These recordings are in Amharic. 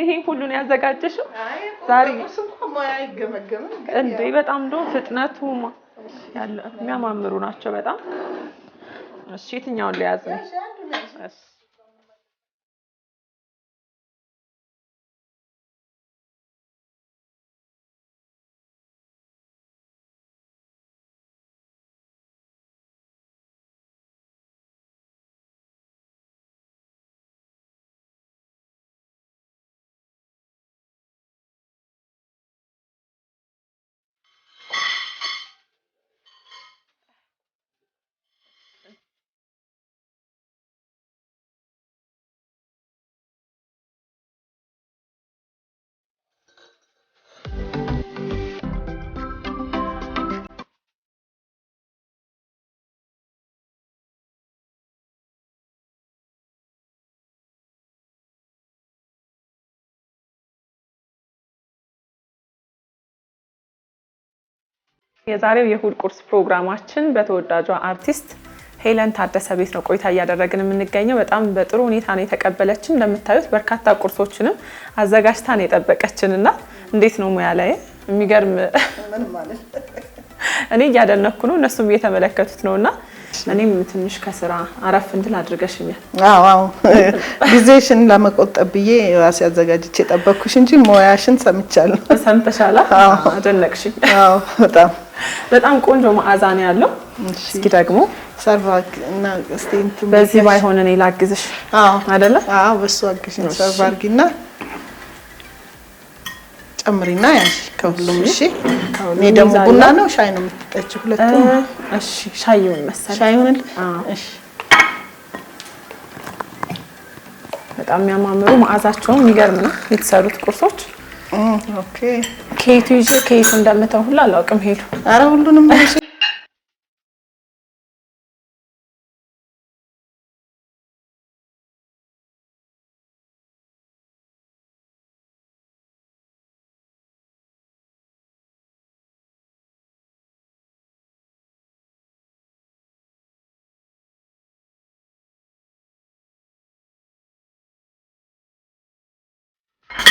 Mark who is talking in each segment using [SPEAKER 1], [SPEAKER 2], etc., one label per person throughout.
[SPEAKER 1] ይሄን ሁሉ ነው ያዘጋጀሽው ዛሬ
[SPEAKER 2] ሙያ ይገመገም
[SPEAKER 1] እንዴ በጣም ነው ፍጥነቱ ያለ የሚያማምሩ ናቸው በጣም እሺ የትኛውን ለያዝ ነው የዛሬው የእሁድ ቁርስ ፕሮግራማችን በተወዳጇ አርቲስት ሄለን ታደሰ ቤት ነው ቆይታ እያደረግን የምንገኘው በጣም በጥሩ ሁኔታ ነው የተቀበለችን እንደምታዩት በርካታ ቁርሶችንም አዘጋጅታ ነው የጠበቀችንና እንዴት ነው ሙያ ላይ የሚገርም
[SPEAKER 2] ምን ማለት
[SPEAKER 1] እኔ እያደነኩ ነው እነሱም እየተመለከቱት ነውና እኔም ትንሽ ከስራ አረፍ እንድል አድርገሽኛል
[SPEAKER 2] አዎ ጊዜሽን ለመቆጠብ ብዬ ራሴ አዘጋጅቼ ጠበቅኩሽ እንጂ ሙያሽን ሰምቻለሁ
[SPEAKER 1] ሰምተሻላ አደነቅሽኝ
[SPEAKER 2] አዎ
[SPEAKER 1] በጣም ቆንጆ መዓዛ ነው ያለው እስኪ ደግሞ
[SPEAKER 2] ሰርቫክ እና ስቴንት
[SPEAKER 1] በዚህ ባይሆን እኔ ላግዝሽ አይደለ
[SPEAKER 2] አዎ በሱ አግዝሽ ሰርቫርጊና ጨምሪና ያሽ ከሁሉም እሺ እኔ ደግሞ ቡና ነው ሻይ ነው የምትጠጪው ሁለቱም
[SPEAKER 1] እሺ ሻይውን መሰለ
[SPEAKER 2] ሻይውን እሺ
[SPEAKER 1] በጣም የሚያማምሩ መዓዛቸውም የሚገርም ነው የተሰሩት ቁርሶች
[SPEAKER 2] ኦኬ
[SPEAKER 1] ኬቱ እንደምተው ሁሉ አላውቅም ሄዱ
[SPEAKER 2] አረ ሁሉንም እሺ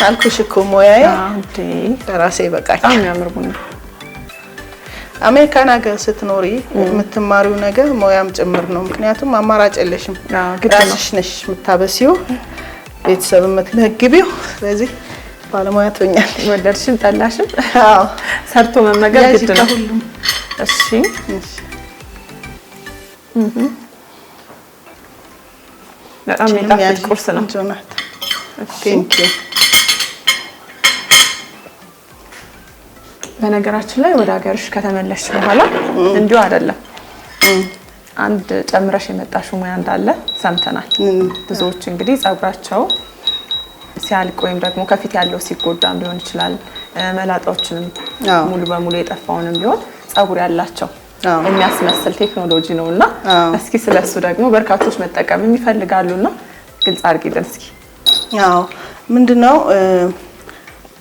[SPEAKER 2] አልኩሽ እኮ ሙያዬ ራሴ በቃኝ
[SPEAKER 1] በጣም ያምር ቡና
[SPEAKER 2] አሜሪካን ሀገር ስትኖሪ የምትማሪው ነገር ሙያም ጭምር ነው ምክንያቱም አማራጭ የለሽም ራስሽ ነሽ የምታበሲው ቤተሰብ የምትመግቢው ስለዚህ ባለሙያ ትሆኛለሽ
[SPEAKER 1] ወደድሽም ጠላሽም
[SPEAKER 2] አዎ
[SPEAKER 1] ሰርቶ መመገብ ግድ ነው እሺ በጣም የሚጣፍጥ ቁርስ ነው
[SPEAKER 2] ጆናት ቴንክ ዩ
[SPEAKER 1] በነገራችን ላይ ወደ ሀገርሽ ከተመለስሽ በኋላ እንዲሁ አይደለም አንድ ጨምረሽ የመጣሽው ሙያ እንዳለ ሰምተናል ብዙዎች እንግዲህ ጸጉራቸው ሲያልቅ ወይም ደግሞ ከፊት ያለው ሲጎዳም ሊሆን ይችላል መላጣዎችንም ሙሉ በሙሉ የጠፋውንም ቢሆን ጸጉር ያላቸው የሚያስመስል ቴክኖሎጂ ነውና እስኪ ስለሱ ደግሞ በርካቶች መጠቀም ይፈልጋሉና ግልጽ አድርጊልን እስኪ
[SPEAKER 2] ያው ምንድነው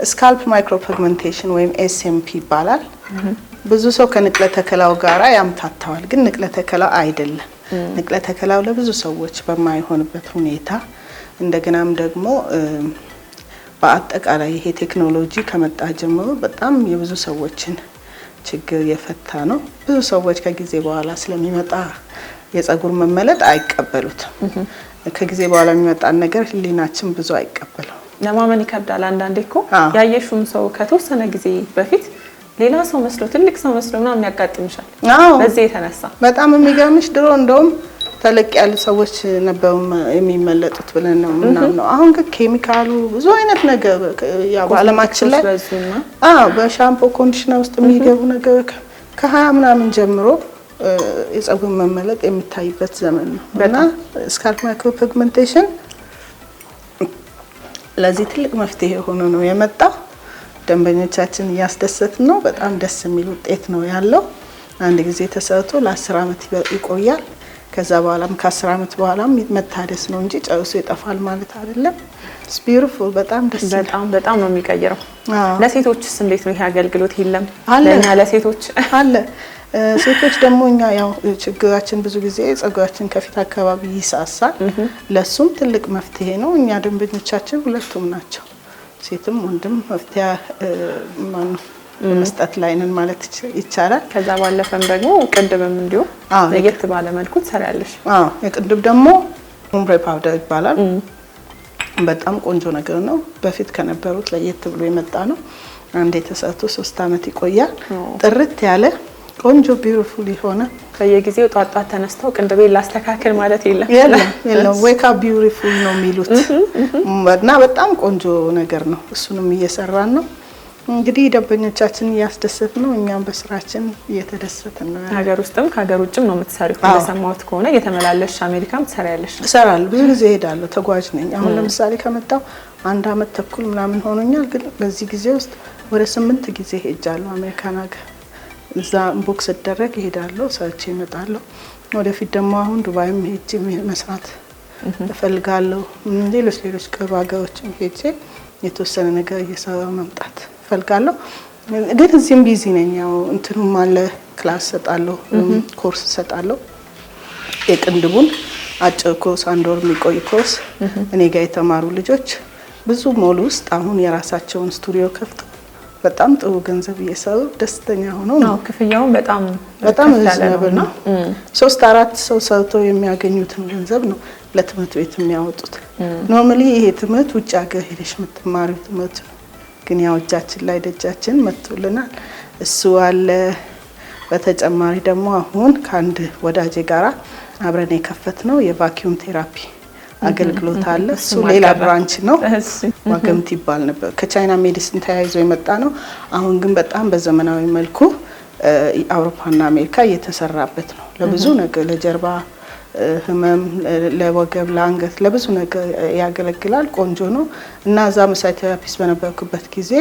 [SPEAKER 2] ስካልፕ ማይክሮፒግመንቴሽን ወይም ኤስኤምፒ ይባላል ብዙ ሰው ከንቅለ ተከላው ጋራ ያምታታዋል ግን ንቅለ ተከላው አይደለም ንቅለ ተከላው ለብዙ ሰዎች በማይሆንበት ሁኔታ እንደገናም ደግሞ በአጠቃላይ ይሄ ቴክኖሎጂ ከመጣ ጀምሮ በጣም የብዙ ሰዎችን ችግር የፈታ ነው ብዙ ሰዎች ከጊዜ በኋላ ስለሚመጣ የጸጉር መመለጥ አይቀበሉትም ከጊዜ በኋላ የሚመጣን ነገር ህሊናችን ብዙ አይቀበለው
[SPEAKER 1] ለማመን ይከብዳል አንዳንዴ እኮ ያየሽውን ሰው ከተወሰነ ጊዜ በፊት ሌላ ሰው መስሎ ትልቅ ሰው መስሎ ምናምን ያጋጥምሻል በዚህ የተነሳ
[SPEAKER 2] በጣም የሚገርምሽ ድሮ እንደውም ተለቅ ያሉ ሰዎች ነበሩ የሚመለጡት ብለን ነው ምናምን አሁን ኬሚካሉ ብዙ አይነት ነገር ያው ዓለማችን ላይ በሻምፖ ኮንዲሽነር ውስጥ የሚገቡ ነገር ከ20 ምናምን ጀምሮ የጸጉር መመለጥ የሚታይበት ዘመን ነው እና ስካልፕ ማይክሮፒግመንቴሽን ለዚህ ትልቅ መፍትሄ ሆኖ ነው የመጣው ደንበኞቻችን ያስደሰት ነው በጣም ደስ የሚል ውጤት ነው ያለው አንድ ጊዜ ተሰርቶ ለ10 አመት ይቆያል ከዛ በኋላም ከ10 አመት በኋላም መታደስ ነው እንጂ ጨርሶ ይጠፋል ማለት አይደለም It's beautiful በጣም ደስ
[SPEAKER 1] በጣም ነው የሚቀየረው ለሴቶችስ እንዴት ነው ይሄ አገልግሎት ይለም ለኛ ለሴቶች
[SPEAKER 2] አለ ሴቶች ደግሞ እኛ ያው ችግራችን ብዙ ጊዜ ጸጉራችን ከፊት አካባቢ ይሳሳል ለሱም ትልቅ መፍትሄ ነው እኛ ደንበኞቻችን ሁለቱም ናቸው ሴትም ወንድም መፍትያ መስጠት ላይ ነን ማለት ይቻላል።
[SPEAKER 1] ከዛ ባለፈም ደግሞ ቅንድብም እንዲሁ ለየት ባለ መልኩ ትሰሪያለሽ።
[SPEAKER 2] የቅንድብ ደግሞ ኡምብሬ ፓውደር ይባላል። በጣም ቆንጆ ነገር ነው። በፊት ከነበሩት ለየት ብሎ የመጣ ነው። አንዴ ተሰርቶ 3 አመት ይቆያል። ጥርት ያለ ቆንጆ ቢዩቲፉል የሆነ
[SPEAKER 1] ከየጊዜው ጧጧት ተነስተው ቅንድቤ ላስተካክል ማለት የለም።
[SPEAKER 2] ዌክ አፕ ቢዩቲፉል ነው የሚሉት እና በጣም ቆንጆ ነገር ነው። እሱንም እየሰራን ነው። እንግዲህ ደንበኞቻችን እያስደሰት ነው፣ እኛም በስራችን እየተደሰትን ነው።
[SPEAKER 1] ሀገር ውስጥም ከሀገር ውጭም ነው የምትሰሪው? እንደሰማሁት ከሆነ እየተመላለሽ አሜሪካም ትሰሪያለሽ?
[SPEAKER 2] እሰራለሁ። ብዙ ጊዜ እሄዳለሁ። ተጓዥ ነኝ። አሁን ለምሳሌ ከመጣሁ 1 አመት ተኩል ምናምን ሆኖኛል። ግን በዚህ ጊዜ ውስጥ ወደ 8 ጊዜ ሄጃለሁ አሜሪካን ሀገር። እዛ ቦክስ ሲደረግ እሄዳለሁ፣ ሰርቼ እመጣለሁ። ወደፊት ደግሞ አሁን ዱባይም ሄጄ መስራት እፈልጋለሁ። ሌሎች ቅርብ ሀገሮችም ሄጄ የተወሰነ ነገር እየሰራሁ መምጣት እፈልጋለሁ። ግን እዚህም ቢዚ ነኝ። ያው እንትኑም አለ፣ ክላስ እሰጣለሁ፣ ኮርስ እሰጣለሁ። የቅንድቡን አጭር ኮርስ 1 ወር የሚቆይ ኮርስ እኔ ጋር የተማሩ ልጆች ብዙ ሞል ውስጥ አሁን የራሳቸውን ስቱዲዮ ከፍተው በጣም ጥሩ ገንዘብ እየሰሩ ደስተኛ ሆነው ነው።
[SPEAKER 1] ክፍያውን በጣም
[SPEAKER 2] ሪዝነብል ነው። 3-4 ሰው ሰርቶ የሚያገኙትን ገንዘብ ነው ለትምህርት ቤት የሚያወጡት። ኖርማሊ ይሄ ትምህርት ውጭ ሀገር ሄደሽ የምትማሪው ትምህርት ነው። ግን ያው እጃችን ላይ ደጃችን መጥቶልናል። እሱ አለ። በተጨማሪ ደግሞ አሁን ከአንድ ወዳጄ ጋራ አብረን የከፈትነው የቫኪዩም ቴራፒ አገልግሎት አለ። እሱ ሌላ ብራንች ነው። ዋገምት ይባል ነበር። ከቻይና ሜዲሲን ተያይዞ የመጣ ነው። አሁን ግን በጣም በዘመናዊ መልኩ አውሮፓና አሜሪካ እየተሰራበት ነው። ለብዙ ነገር፣ ለጀርባ ህመም፣ ለወገብ፣ ለአንገት፣ ለብዙ ነገር ያገለግላል። ቆንጆ ነው እና እዛ መሳይ ቴራፒስት በነበርኩበት ጊዜ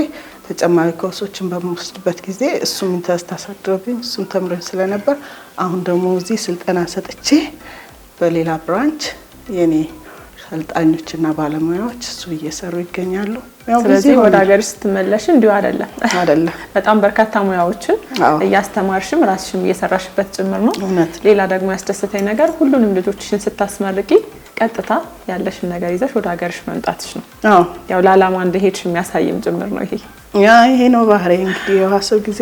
[SPEAKER 2] ተጨማሪ ኮርሶችን በመወስድበት ጊዜ እሱም ኢንተረስት አሳድሮብኝ እሱም ተምረን ስለነበር አሁን ደግሞ እዚህ ስልጠና ሰጥቼ በሌላ ብራንች የኔ ሰልጣኞችና ባለሙያዎች እሱ እየሰሩ ይገኛሉ።
[SPEAKER 1] ስለዚህ ወደ ሀገር ስትመለሽ እንዲሁ አይደለም በጣም በርካታ ሙያዎችን እያስተማርሽም ራስሽም እየሰራሽበት ጭምር ነው። ሌላ ደግሞ ያስደሰተኝ ነገር ሁሉንም ልጆችሽን ስታስመርቂ ቀጥታ ያለሽን ነገር ይዘሽ ወደ ሀገርሽ መምጣትሽ ነው። ያው ለዓላማ እንደሄድሽ የሚያሳይም ጭምር ነው።
[SPEAKER 2] ይሄ ነው ባህሪ። እንግዲህ የዋሰው ጊዜ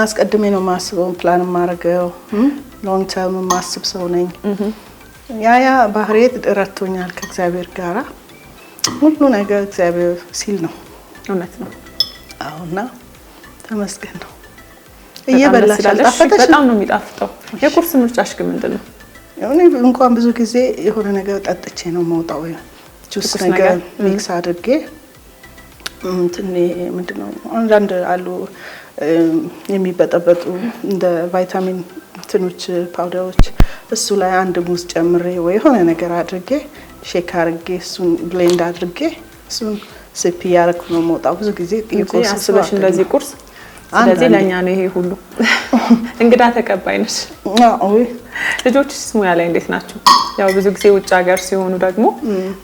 [SPEAKER 2] አስቀድሜ ነው ማስበው፣ ፕላን ማረገው፣ ሎንግ ተርም ማስብ ሰው ነኝ። ያ ባህሪ ረድቶኛል ከእግዚአብሔር ጋራ። ሁሉ ነገር እግዚአብሔር ሲል ነው።
[SPEAKER 1] እውነት ነው።
[SPEAKER 2] አሁንና ተመስገን ነው። እየበላሽ አልጣፈጠሽ?
[SPEAKER 1] በጣም ነው የሚጣፍጠው። የቁርስ ምርጫሽ ግን ምንድነው?
[SPEAKER 2] እኔ እንኳን ብዙ ጊዜ የሆነ ነገር ጠጥቼ ነው የምወጣው። ጁስ ነገር ሚክስ አድርጌ ምንድነው አንዳንድ አሉ የሚበጠበጡ እንደ ቫይታሚን እንትኖች ፓውደሮች፣ እሱ ላይ አንድ ሙዝ ጨምሬ ወይ የሆነ ነገር አድርጌ ሼክ አድርጌ እሱን ብሌንድ አድርጌ እሱን ሲፕ ያረኩ ነው የምወጣው። ብዙ ጊዜ
[SPEAKER 1] የቁርስ አስበሽ እንደዚህ ቁርስ። ስለዚህ ለኛ ነው ይሄ ሁሉ። እንግዳ ተቀባይ ነሽ። ልጆችስ ሙያ ላይ እንዴት ናቸው? ያው ብዙ ጊዜ ውጭ ሀገር ሲሆኑ ደግሞ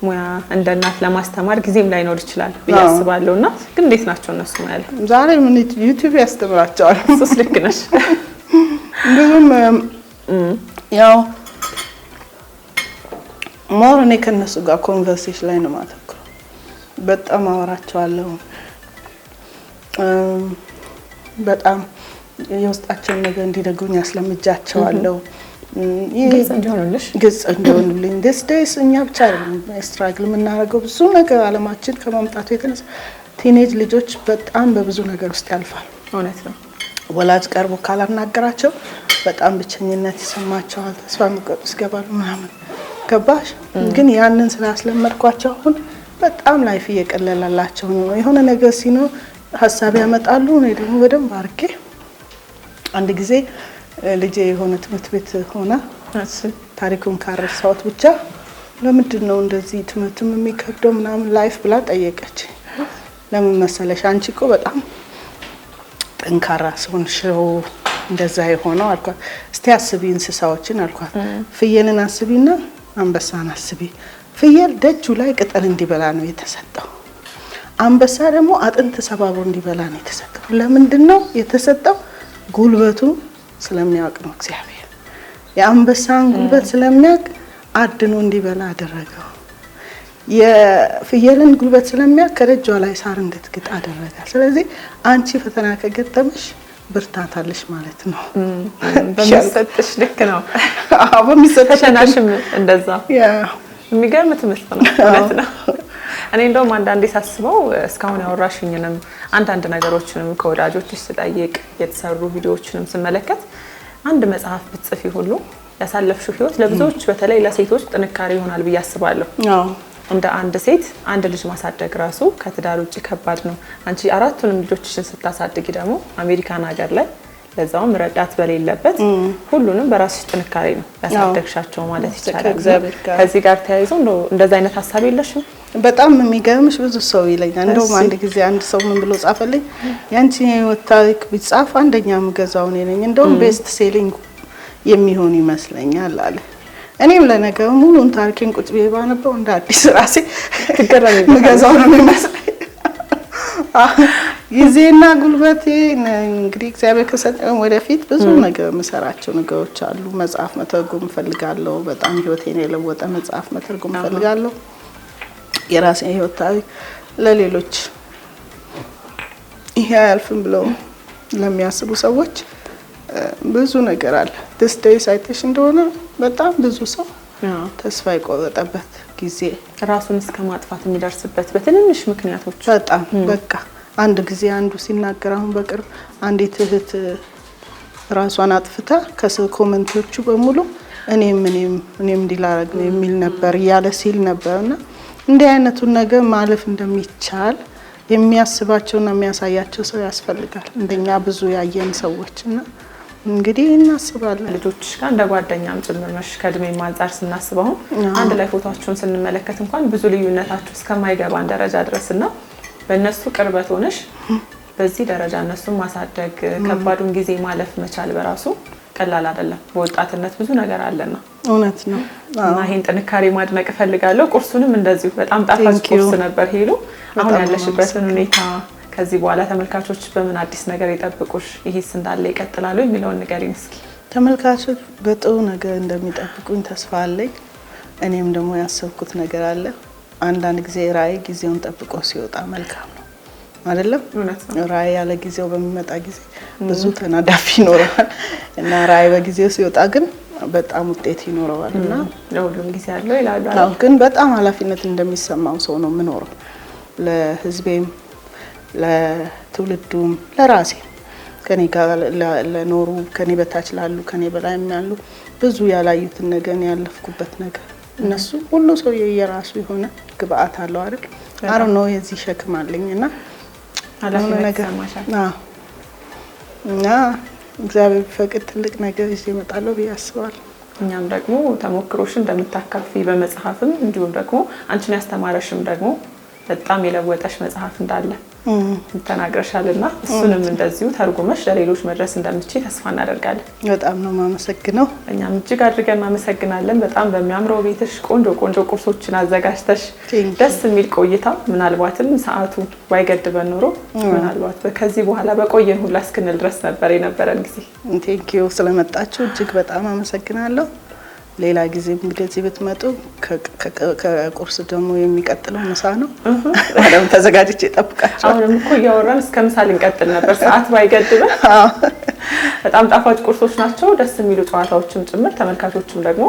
[SPEAKER 1] ሙያ እንደ እናት ለማስተማር ጊዜም ላይኖር ይችላል ብዬ አስባለሁና ግን እንዴት ናቸው እነሱ ሙያ ላይ?
[SPEAKER 2] ዛሬ ምን ዩቲዩብ ያስተምራቸዋል።
[SPEAKER 1] እሱስ ልክ ነሽ።
[SPEAKER 2] ብዙም ያው ሞር እኔ ከነሱ ጋር ኮንቨርሴሽን ላይ ነው ማተኩረው። በጣም አወራቸዋለሁ። በጣም የውስጣቸውን ነገር እንዲነግሩኝ አስለምጃቸዋለሁ። ግልጽ እንዲሆኑልኝ ደስ እኛ ብቻ አይደለም ስትራግል የምናደርገው ብዙ ነገር አለማችን ከማምጣቱ የተነሳ ቲኔጅ ልጆች በጣም በብዙ ነገር ውስጥ ያልፋል።
[SPEAKER 1] እውነት ነው።
[SPEAKER 2] ወላጅ ቀርቦ ካላናገራቸው በጣም ብቸኝነት ይሰማቸዋል፣ ተስፋ መቁረጥ ይገባሉ ምናምን። ገባሽ? ግን ያንን ስላስለመድኳቸው አሁን በጣም ላይፍ እየቀለላላቸው ነው። የሆነ ነገር ሲኖር ሀሳብ ያመጣሉ። እኔ ደግሞ በደንብ አድርጌ አንድ ጊዜ ልጄ የሆነ ትምህርት ቤት ሆና ታሪኩን ካረሳሁት ብቻ ለምንድን ነው እንደዚህ ትምህርትም የሚከብደው ምናምን ላይፍ ብላ ጠየቀች። ለምን መሰለሽ አንቺ እኮ በጣም ጠንካራ ሰውነሽ እንደዛ የሆነው አልኳት። እስቲ አስቢ እንስሳዎችን አልኳት። ፍየልን አስቢና አንበሳን አስቢ። ፍየል ደጁ ላይ ቅጠል እንዲበላ ነው የተሰጠው። አንበሳ ደግሞ አጥንት ሰባብሮ እንዲበላ ነው የተሰጠው። ለምንድን ነው የተሰጠው? ጉልበቱ ስለሚያውቅ ነው እግዚአብሔር። የአንበሳን ጉልበት ስለሚያውቅ አድኖ እንዲበላ አደረገው። የፍየልን ጉልበት ስለሚያውቅ ከደጇ ላይ ሳር እንድትግጥ አደረጋት። ስለዚህ አንቺ ፈተና ከገጠመሽ ብርታት አለሽ ማለት ነው።
[SPEAKER 1] በሚሰጥሽ ልክ ነው።
[SPEAKER 2] አዎ በሚሰጥሽ
[SPEAKER 1] ተሸናሽም እንደዛ የሚገርም ትምህርት ነው ማለት ነው። እኔ እንደውም አንዳንዴ ሳስበው እስካሁን ያወራሽኝንም አንዳንድ ነገሮችንም ከወዳጆችሽ ስጠይቅ የተሰሩ ቪዲዮዎችንም ስመለከት አንድ መጽሐፍ ብትጽፊ ሁሉ ያሳለፍሽው ህይወት ለብዙዎች በተለይ ለሴቶች ጥንካሬ ይሆናል ብዬ አስባለሁ። አዎ እንደ አንድ ሴት አንድ ልጅ ማሳደግ ራሱ ከትዳር ውጪ ከባድ ነው። አንቺ አራቱንም ልጆችሽን ስታሳድጊ ደግሞ አሜሪካን ሀገር ላይ ለዛውም ረዳት በሌለበት ሁሉንም በራስሽ ጥንካሬ ነው ያሳደግሻቸው ማለት ይቻላል። ከዚህ ጋር ተያይዞ እንደዛ አይነት ሐሳብ የለሽም?
[SPEAKER 2] በጣም የሚገርምሽ ብዙ ሰው ይለኛል። እንደውም አንድ ጊዜ አንድ ሰው ምን ብሎ ጻፈልኝ፣ ያንቺ ህይወት ታሪክ ቢጻፍ አንደኛ ምገዛው እኔ ነኝ፣ እንደውም ቤስት ሴሊንግ የሚሆን ይመስለኛል አለ። እኔም ለነገሩ ሙሉን ታሪኬን ቁጭ ብዬ ባነበው እንደ አዲስ ራሴ ትገረም ምገዛው ነው የሚመስለኝ። ጊዜና ጉልበቴ እንግዲህ እግዚአብሔር ከሰጠኝ ወደፊት ብዙ ነገር መሰራቸው ነገሮች አሉ። መጽሐፍ መተርጎም ፈልጋለሁ። በጣም ህይወቴን የለወጠ መጽሐፍ መተርጎም ፈልጋለሁ። የራሴን ህይወት ታሪክ ለሌሎች ይሄ አያልፍም ብለው ለሚያስቡ ሰዎች ብዙ ነገር አለ። ደስታዬ ሳይተሽ እንደሆነ በጣም ብዙ ሰው ተስፋ የቆረጠበት ጊዜ
[SPEAKER 1] ራሱን እስከ ማጥፋት የሚደርስበት በትንንሽ ምክንያቶች
[SPEAKER 2] በጣም በቃ አንድ ጊዜ አንዱ ሲናገር አሁን በቅርብ አንዲት እህት ራሷን አጥፍታ ከስር ኮሜንቶቹ በሙሉ እኔም እንዲላረግ ነው የሚል ነበር እያለ ሲል ነበርና እንዲህ አይነቱን ነገር ማለፍ እንደሚቻል የሚያስባቸውና የሚያሳያቸው ሰው ያስፈልጋል። እንደኛ ብዙ ያየን ሰዎችና እንግዲህ እናስባለን
[SPEAKER 1] ልጆችሽ ጋር እንደ ጓደኛም ጭምር ነሽ። ከእድሜም አንፃር ስናስበው አንድ ላይ ፎቶአችሁን ስንመለከት እንኳን ብዙ ልዩነታችሁ እስከማይገባን ደረጃ ድረስና በእነሱ ቅርበት ሆነሽ በዚህ ደረጃ እነሱን ማሳደግ ከባዱን ጊዜ ማለፍ መቻል በራሱ ቀላል አይደለም። በወጣትነት ብዙ ነገር አለና
[SPEAKER 2] እውነት ነው።
[SPEAKER 1] እና ይሄን ጥንካሬ ማድነቅ እፈልጋለሁ። ቁርሱንም እንደዚሁ በጣም ጣፋጭ ቁርስ ነበር ሄሉ። አሁን ያለሽበትን ሁኔታ ከዚህ በኋላ ተመልካቾች በምን አዲስ ነገር ይጠብቁሽ? ይሄስ እንዳለ ይቀጥላሉ የሚለውን ንገሪኝ እስኪ።
[SPEAKER 2] ተመልካቾች በጥሩ ነገር እንደሚጠብቁኝ ተስፋ አለኝ። እኔም ደግሞ ያሰብኩት ነገር አለ። አንዳንድ ጊዜ ራዕይ ጊዜውን ጠብቆ ሲወጣ መልካም ነው አይደለም? ራዕይ ያለ ጊዜው በሚመጣ ጊዜ ብዙ ተናዳፊ ይኖራል እና ራዕይ በጊዜው ሲወጣ ግን በጣም ውጤት ይኖረዋል እና
[SPEAKER 1] ለሁሉም ጊዜ አለው ይላሉ።
[SPEAKER 2] አዎ ግን በጣም ኃላፊነት እንደሚሰማው ሰው ነው የምኖረው ለህዝቤም ለትውልዱም ለራሴ ከኔ ጋር ለኖሩ ከኔ በታች ላሉ ከኔ በላይ ያሉ ብዙ ያላዩትን ነገር ያለፍኩበት ነገር እነሱ ሁሉ ሰው የራሱ የሆነ ግብአት አለው አይደል? አረ ነው የዚህ ሸክም አለኝና አላማው ነገር እና እግዚአብሔር ቢፈቅድ ትልቅ ነገር ይዤ እመጣለሁ ብዬ አስባለሁ።
[SPEAKER 1] እኛም ደግሞ ተሞክሮሽን እንደምታካፊ በመጽሐፍም እንዲሁም ደግሞ አንቺን ያስተማረሽም ደግሞ በጣም የለወጠሽ መጽሐፍ እንዳለ ተናግረሻልና እሱንም እንደዚሁ ተርጉመሽ ለሌሎች መድረስ እንደምትችይ ተስፋ እናደርጋለን።
[SPEAKER 2] በጣም ነው ማመሰግነው።
[SPEAKER 1] እኛም እጅግ አድርገን እናመሰግናለን። በጣም በሚያምረው ቤትሽ ቆንጆ ቁርሶችን አዘጋጅተሽ ደስ የሚል ቆይታ ምናልባትም ሰዓቱ ባይገድበን ኖሮ ምናልባት ከዚህ በኋላ በቆየን ሁላ እስክንል ድረስ ነበር የነበረን ጊዜ።
[SPEAKER 2] ቴንኪዩ ስለመጣችሁ እጅግ በጣም አመሰግናለሁ። ሌላ ጊዜ እንግዲህ እዚህ ብትመጡ ከቁርስ ደግሞ የሚቀጥለው ምሳ ነው። አሁን ተዘጋጅቼ እጠብቃለሁ።
[SPEAKER 1] አሁንም እኮ እያወራን እስከ ምሳ ልንቀጥል ነበር ሰዓት ባይገድበን። በጣም ጣፋጭ ቁርሶች ናቸው፣ ደስ የሚሉ ጨዋታዎችም ጭምር። ተመልካቾችም ደግሞ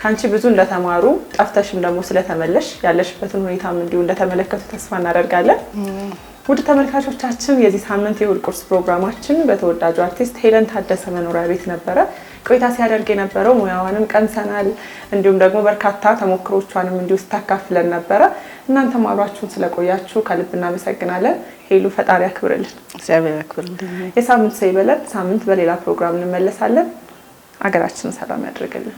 [SPEAKER 1] ካንቺ ብዙ እንደተማሩ ጠፍተሽም ደግሞ ስለተመለሽ ያለሽበትን ሁኔታም እንዲሁ እንደተመለከቱ ተስፋ እናደርጋለን። ውድ ተመልካቾቻችን የዚህ ሳምንት የእሁድ ቁርስ ፕሮግራማችን በተወዳጁ አርቲስት ሄለን ታደሰ መኖሪያ ቤት ነበረ ቆይታ ሲያደርግ የነበረው። ሙያዋንም ቀምሰናል፣ እንዲሁም ደግሞ በርካታ ተሞክሮቿንም እንዲሁ ስታካፍለን ነበረ። እናንተም አብራችሁን ስለቆያችሁ ከልብ እናመሰግናለን። ሄሉ ፈጣሪ ያክብርልን።
[SPEAKER 2] እግዚአብሔር ያክብርልን።
[SPEAKER 1] የሳምንት ሰው ይበለን። ሳምንት በሌላ ፕሮግራም እንመለሳለን። አገራችንን ሰላም ያድርግልን።